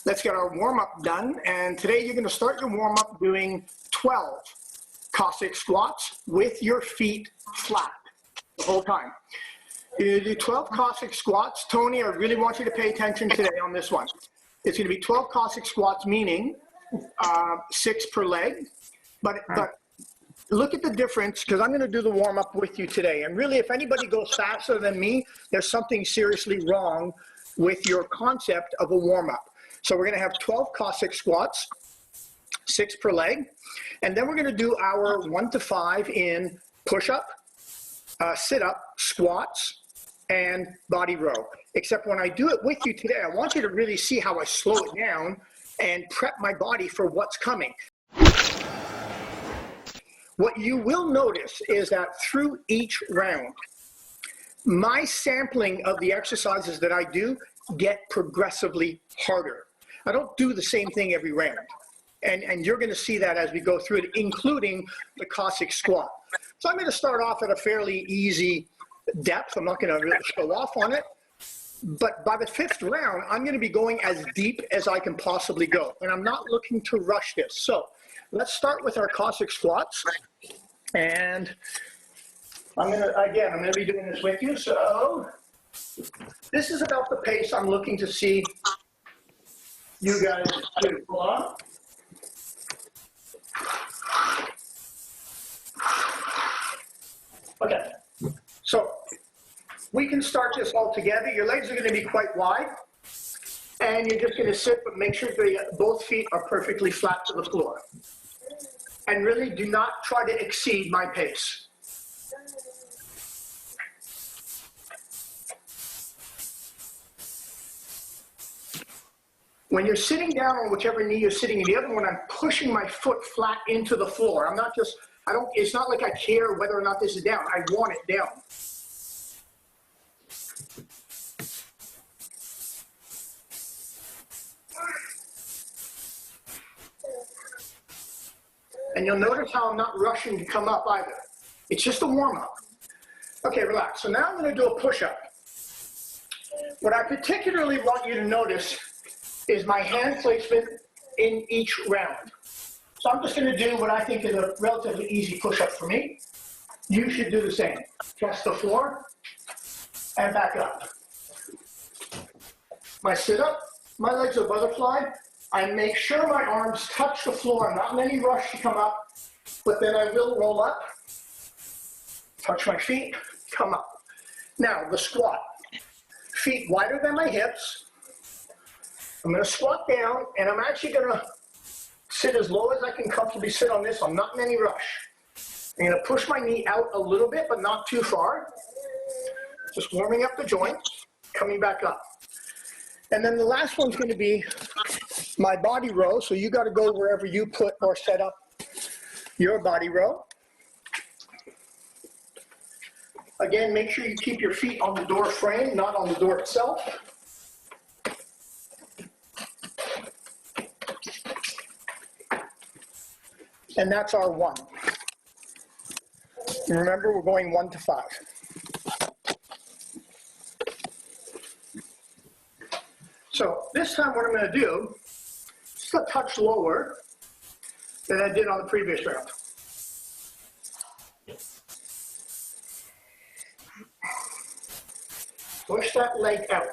Let's get our warm-up done. And today you're going to start your warm-up doing 12 Cossack squats with your feet flat the whole time. You do 12 Cossack squats. Tony, I really want you to pay attention today on this one. It's going to be 12 Cossack squats, meaning 6 per leg. But look at the difference, because I'm going to do the warm-up with you today. And really, if anybody goes faster than me, there's something seriously wrong with your concept of a warm-up. So we're going to have 12 Cossack squats, 6 per leg. And then we're going to do our 1 to 5 in push-up, sit-up, squats, and body row. Except when I do it with you today, I want you to really see how I slow it down and prep my body for what's coming. What you will notice is that through each round, my sampling of the exercises that I do get progressively harder. I don't do the same thing every round. And you're going to see that as we go through it, including the Cossack squat. So I'm going to start off at a fairly easy depth. I'm not going to really show off on it. But by the 5th round, I'm going to be going as deep as I can possibly go. And I'm not looking to rush this. So let's start with our Cossack squats. And I'm going to be doing this with you. So this is about the pace I'm looking to see you guys do. Hold on. Okay, so we can start this all together. Your legs are going to be quite wide, and you're just going to sit, but make sure both feet are perfectly flat to the floor. And really do not try to exceed my pace. When you're sitting down on whichever knee you're sitting in, the other one, I'm pushing my foot flat into the floor. I'm not just, it's not like I care whether or not this is down. I want it down. And you'll notice how I'm not rushing to come up either. It's just a warm-up. Okay, relax. So now I'm going to do a push-up. What I particularly want you to notice is my hand placement in each round. So I'm just going to do what I think is a relatively easy push-up for me. You should do the same. Press the floor and back up. My sit-up, my legs are butterfly. I make sure my arms touch the floor. I'm not in any rush to come up, but then I will roll up, touch my feet, come up. Now, the squat. Feet wider than my hips. I'm going to squat down, and I'm actually going to sit as low as I can comfortably sit on this. I'm not in any rush. I'm going to push my knee out a little bit, but not too far. Just warming up the joints, coming back up. And then the last one's going to be my body row. So you got to go wherever you put or set up your body row. Again, make sure you keep your feet on the door frame, not on the door itself. And that's our 1. And remember, we're going 1 to 5. So this time what I'm going to do is just a touch lower than I did on the previous round. Push that leg out.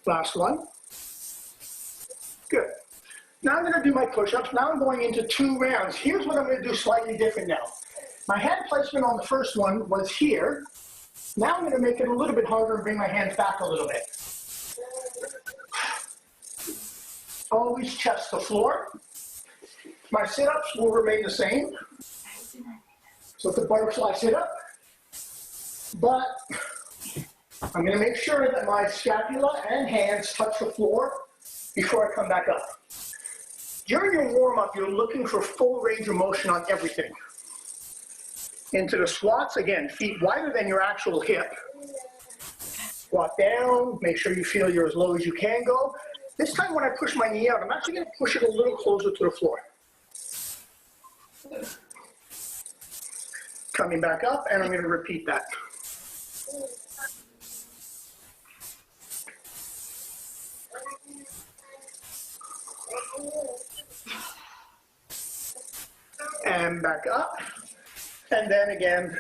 Last one. Good. Now I'm going to do my push-ups. Now I'm going into 2 rounds. Here's what I'm going to do slightly different now. My hand placement on the first one was here. Now I'm going to make it a little bit harder and bring my hands back a little bit. Always chest to floor. My sit-ups will remain the same. So it's a butterfly sit-up. But I'm going to make sure that my scapula and hands touch the floor before I come back up. During your warm-up, you're looking for full range of motion on everything. Into the squats, again, feet wider than your actual hip. Squat down, make sure you feel you're as low as you can go. This time when I push my knee out, I'm actually gonna push it a little closer to the floor. Coming back up, and I'm gonna repeat that. And back up, and then again,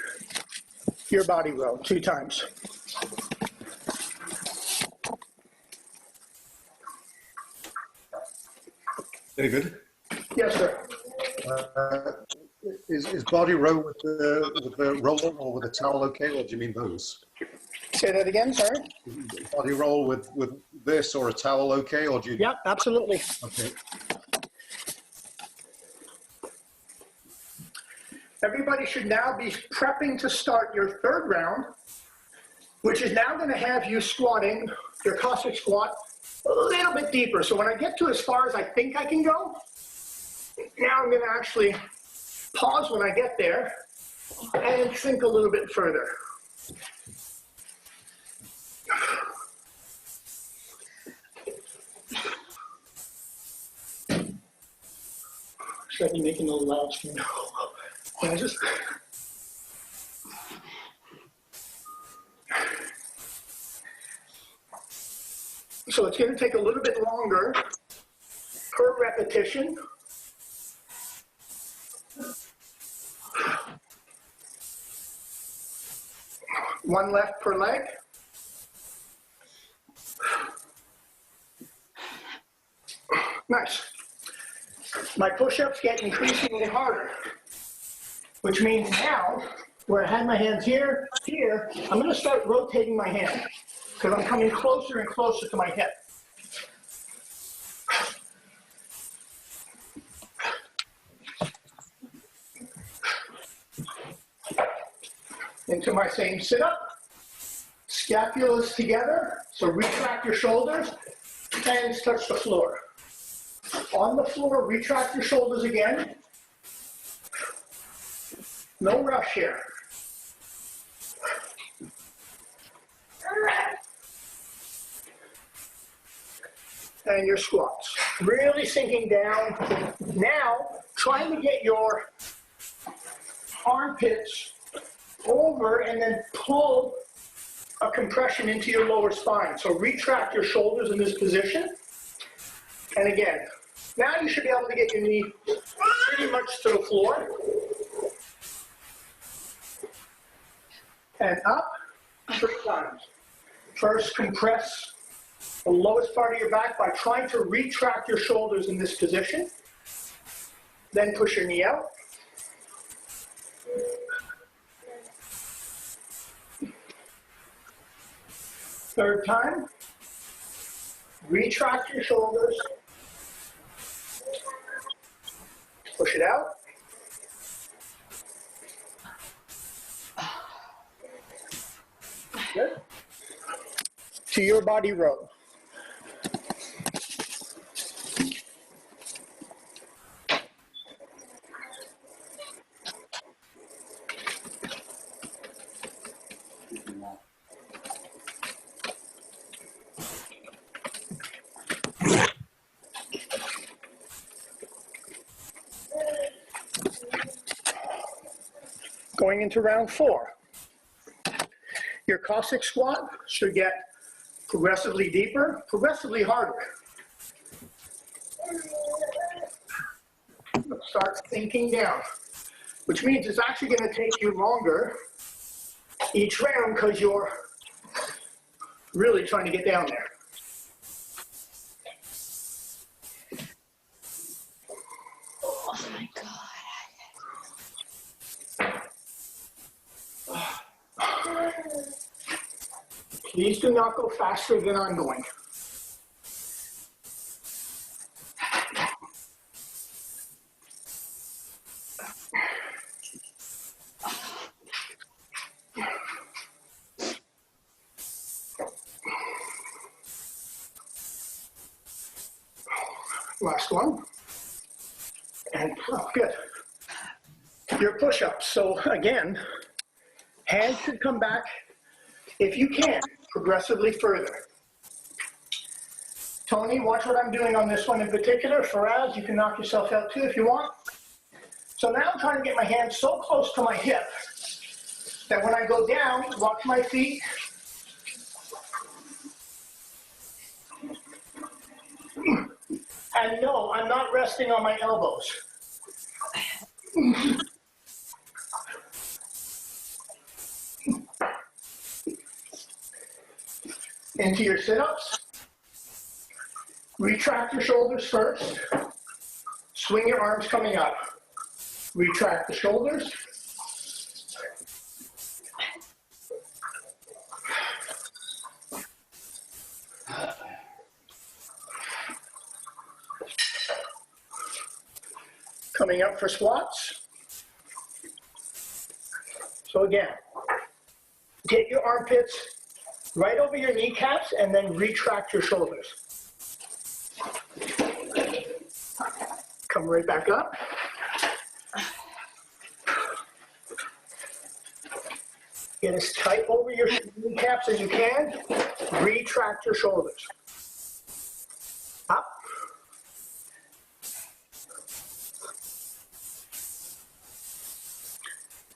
your body row 2 times. Very good. Yes, sir. Is body row with the roll or with a towel okay, or do you mean those? Say that again, sorry. Body roll with this or a towel okay, or do you? Yep, absolutely. Okay. Everybody should now be prepping to start your 3rd round, which is now going to have you squatting your Cossack squat a little bit deeper. So when I get to as far as I think I can go, now I'm going to actually pause when I get there and sink a little bit further. Should I be making a little loud screen? Can I just... So it's going to take a little bit longer per repetition. One left per leg. Nice. My push-ups get increasingly harder, which means now, where I had my hands here, I'm going to start rotating my hand because I'm coming closer and closer to my hip. Into my same sit-up. Scapulas together, so retract your shoulders, hands touch the floor. On the floor, retract your shoulders again. No rush here. And your squats. Really sinking down. Now, trying to get your armpits over and then pull a compression into your lower spine. So retract your shoulders in this position. And again, now you should be able to get your knee pretty much to the floor. And up 3 times. First, compress the lowest part of your back by trying to retract your shoulders in this position. Then push your knee out. Third time, retract your shoulders, push it out. Good. To your body row. Going into round 4. Your Cossack squat should get progressively deeper, progressively harder. Start sinking down, which means it's actually going to take you longer each round because you're really trying to get down there. Oh my God. Please do not go faster than I'm going. Last one. And oh, good. your push-ups. So again, hands should come back, if you can, progressively further. Tony, watch what I'm doing on this one in particular. Faraz, you can knock yourself out too if you want. So now I'm trying to get my hands so close to my hip that when I go down, watch my feet. And no, I'm not resting on my elbows. Into your sit-ups. Retract your shoulders first. Swing your arms coming up. Retract the shoulders. Coming up for squats. So again, get your armpits right over your kneecaps and then retract your shoulders. Come right back up. Get as tight over your kneecaps as you can. Retract your shoulders. Up.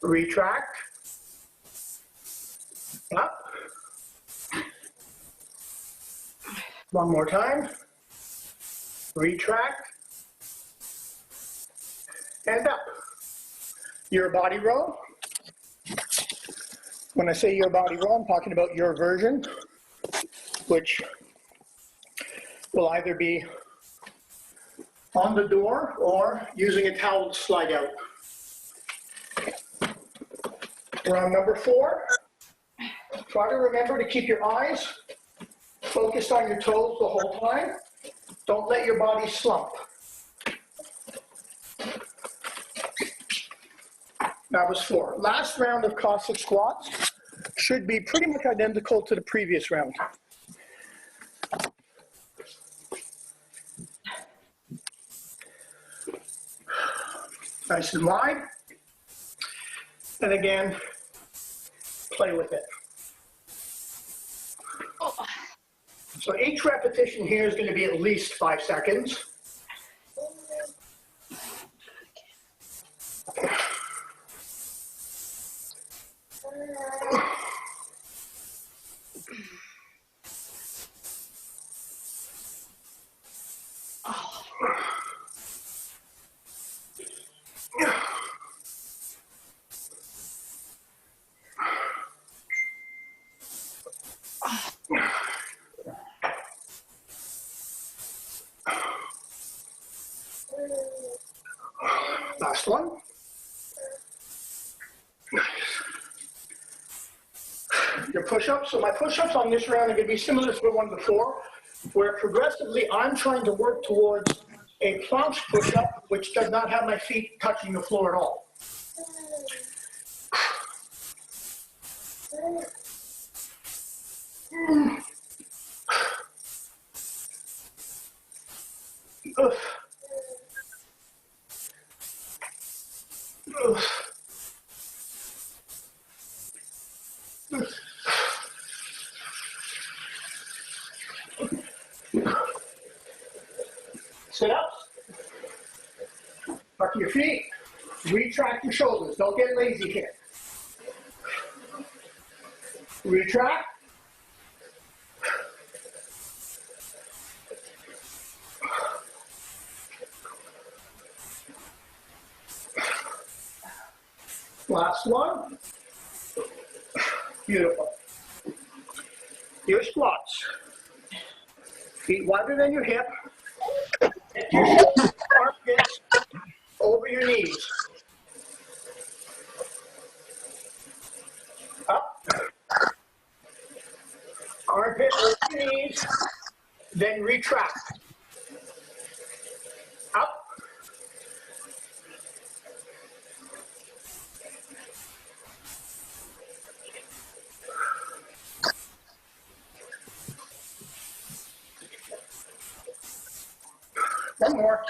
Retract. Up. One more time. Retract. And up. Your body row. When I say your body row, I'm talking about your version, which will either be on the door or using a towel to slide out. Round number 4. Try to remember to keep your eyes focused on your toes the whole time. Don't let your body slump. That was 4. Last round of Cossack squats should be pretty much identical to the previous round. Nice and wide. And again, play with it. So each repetition here is going to be at least 5 seconds. Last one. Your push-ups. So my push-ups on this round are going to be similar to the one before, where progressively I'm trying to work towards a planche push-up, which does not have my feet touching the floor at all. Oof. Oof. Sit-ups. Tuck your feet. Retract your shoulders. Don't get lazy here. Retract. Last one. Beautiful. Your squats. Feet wider than your hip. Get your armpits over your knees. Up. Armpit over your knees. Then retract. Up. One more.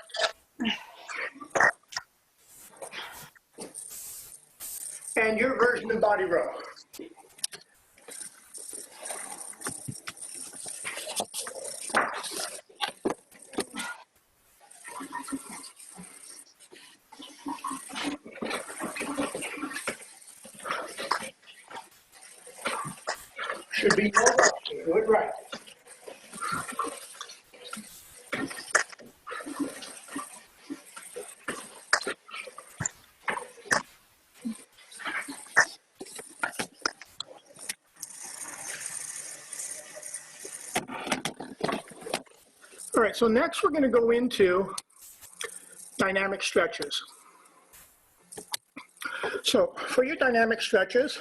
and your version of body row. Should be no rush. Do it right. All right, so next we're going to go into dynamic stretches. So for your dynamic stretches,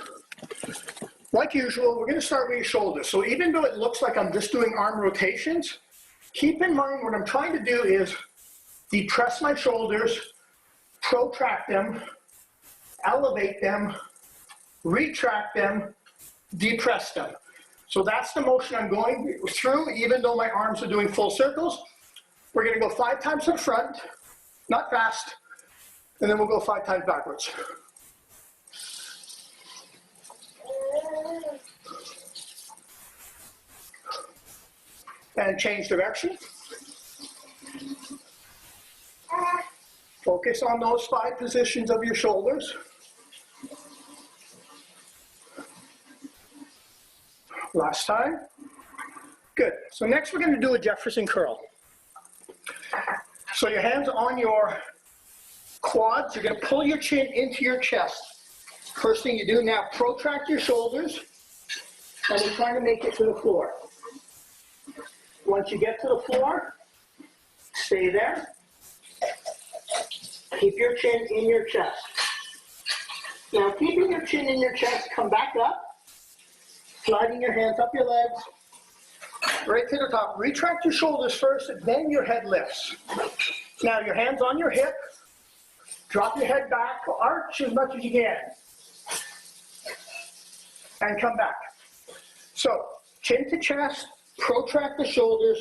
like usual, we're going to start with your shoulders. So even though it looks like I'm just doing arm rotations, keep in mind what I'm trying to do is depress my shoulders, protract them, elevate them, retract them, depress them. So that's the motion I'm going through, even though my arms are doing full circles. We're going to go 5 times to the front, not fast, and then we'll go 5 times backwards. And change direction. Focus on those 5 positions of your shoulders. Last time. Good. So next we're going to do a Jefferson curl. So your hands on your quads. You're going to pull your chin into your chest. First thing you do now, protract your shoulders, and we're trying to make it to the floor. Once you get to the floor, stay there. Keep your chin in your chest. Now, keeping your chin in your chest, come back up, sliding your hands up your legs, right to the top. Retract your shoulders first, then your head lifts. Now, your hands on your hip, drop your head back, arch as much as you can, and come back. So, chin to chest, protract the shoulders,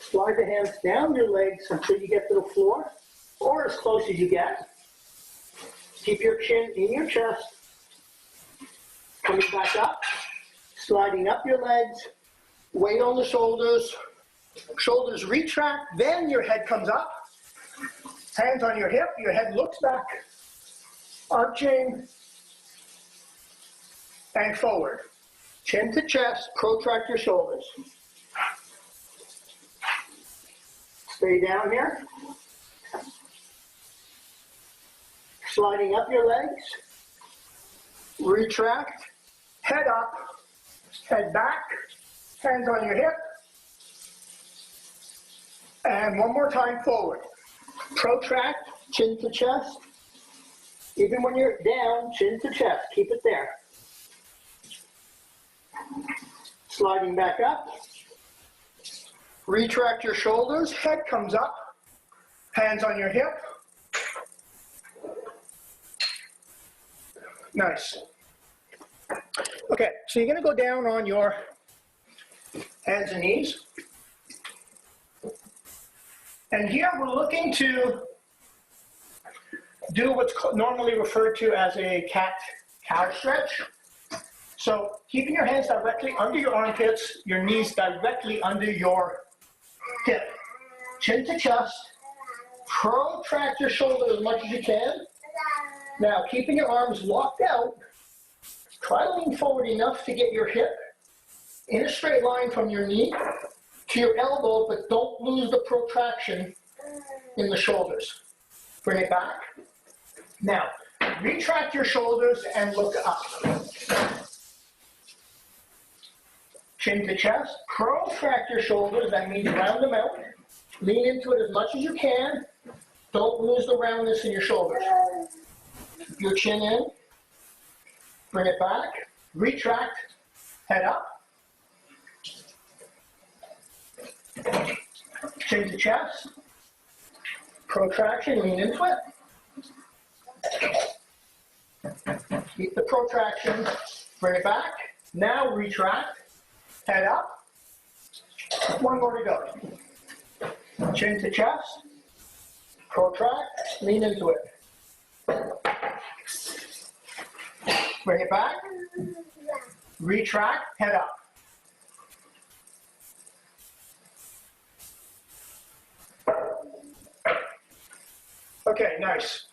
slide the hands down your legs until you get to the floor, or as close as you get. Keep your chin in your chest, coming back up, sliding up your legs, weight on the shoulders, shoulders retract, then your head comes up, hands on your hip, your head looks back, arching, and forward. Chin to chest, protract your shoulders. Stay down here. Sliding up your legs. Retract. Head up. Head back. Hands on your hip. And one more time forward. Protract, chin to chest. Even when you're down, chin to chest. Keep it there. Sliding back up. Retract your shoulders, head comes up, hands on your hip. Nice. Okay, so you're going to go down on your hands and knees. And here we're looking to do what's normally referred to as a cat-cow stretch. So keeping your hands directly under your armpits, your knees directly under your hip. Chin to chest. Protract your shoulder as much as you can. Now, keeping your arms locked out, try to lean forward enough to get your hip in a straight line from your knee to your elbow, but don't lose the protraction in the shoulders. Bring it back. Now, retract your shoulders and look up. Chin to chest, protract your shoulders, that means round them out. Lean into it as much as you can. Don't lose the roundness in your shoulders. Keep your chin in, bring it back, retract, head up. Chin to chest, protraction, lean into it. Keep the protraction, bring it back. Now retract. Head up. One more to go. Chin to chest. Protract. Lean into it. Bring it back. Retract, head up. Okay, nice.